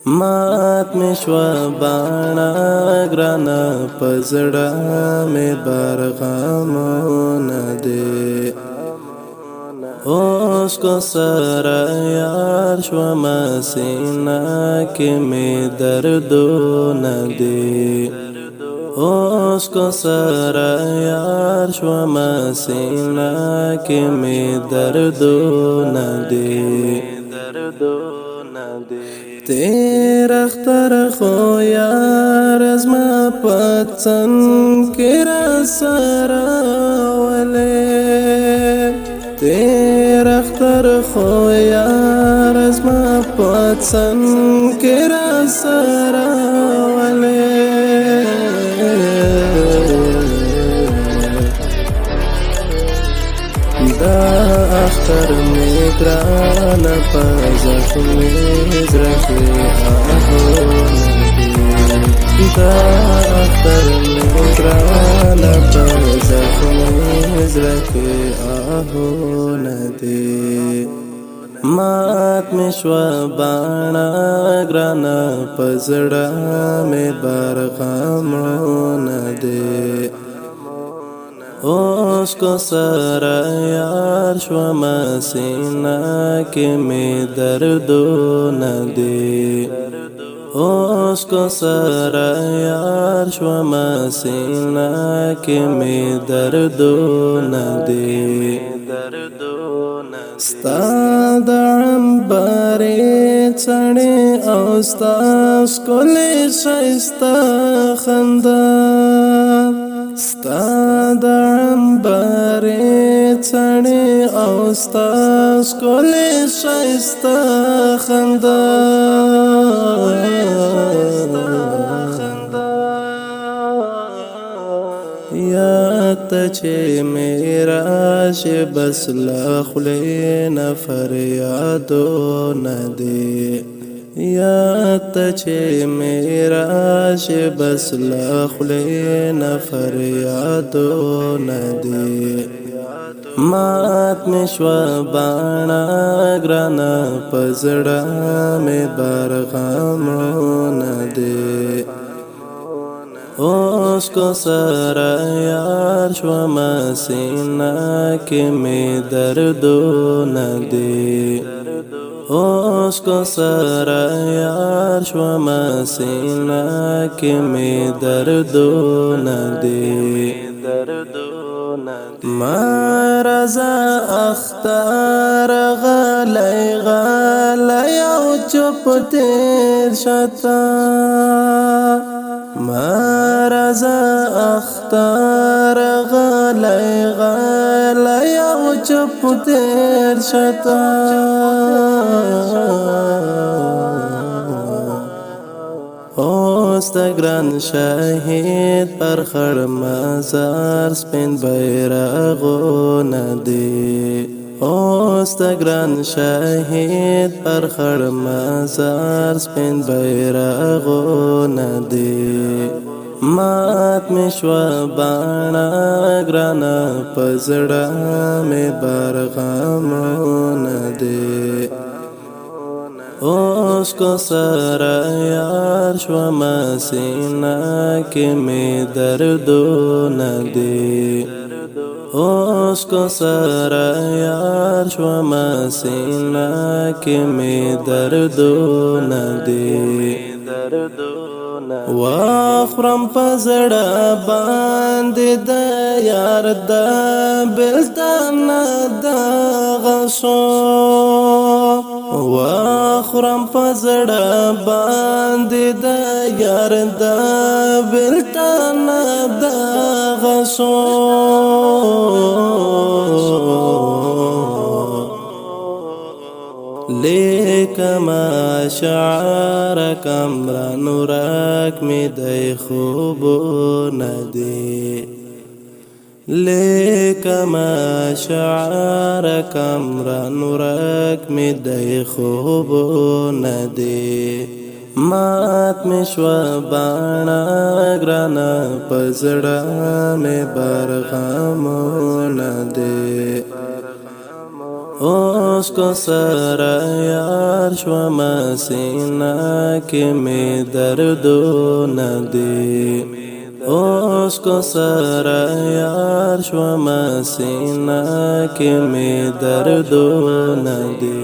مات می شو بانا گرانا پزړه می برغمون دي اوس کو سره یار شو مسینا کې می دردون دي اوس کو سره یار شو مسینا کې می دردون دي تیر اختر خو یار از ما پتن کرا سرا ولی تیر اختر خو یار از ما پتن کرا سرا ولی دا اختر میگران پزخ میزرخی آهون دی دا اختر میگران پزخ میزرخی آهون دی مات میشو بانا گرانا پزړه می برغمون دی اوس کو سره یار شو مسینا کې می دردون دي اوس کو سره یار شو مسینا کې می دردون دي ستا د عنبرې څڼې او ستا ښکلې ښایسته خندا ستا د عنبرې څڼې او ستا ښکلې ښایسته خندا یاد ته چې مې راشي بس له خولې نه فریادونه دي یاد ته چې مې راشي بس له خولې نه فریادونه دي مات می شو بانا گرانا پزړه می برغمون دي اوس کو سره یار شو مسینا کې می دردون دي اوس کو سره یار شو مسینا کې می دردون دي ما رضا اختار غلی غلی او چپ تیر شتا ما رضا اختار غلی غلی او چپ تیر شتا اوس د ګران شهید پر خړ مزار سپین بیرغونه دي اوس د ګران شهید پر خړ مزار سپین بیرغونه دي مات می شو بانا ګرانا پزړه می برغمونه دي اوس کو سره یار شو مسینا کې می دردون دي اوس کو سره یار شو مسینا کې می دردون دي واخرم پزړه باندې د یار د بلتان د غشو واخرم پزړه باندې د یار د بلتان د غشو لیکما شعر کمران ورک می دی خوبونه دي لیکما شعر کمران ورک می دی خوبونه دي مات می شو بانا گرانا پزړه می برغمونه دي اوس کو سره یار شوما سینه کې می دردونه دي اوس کو سره یار شوما سینه کې می دردونه دي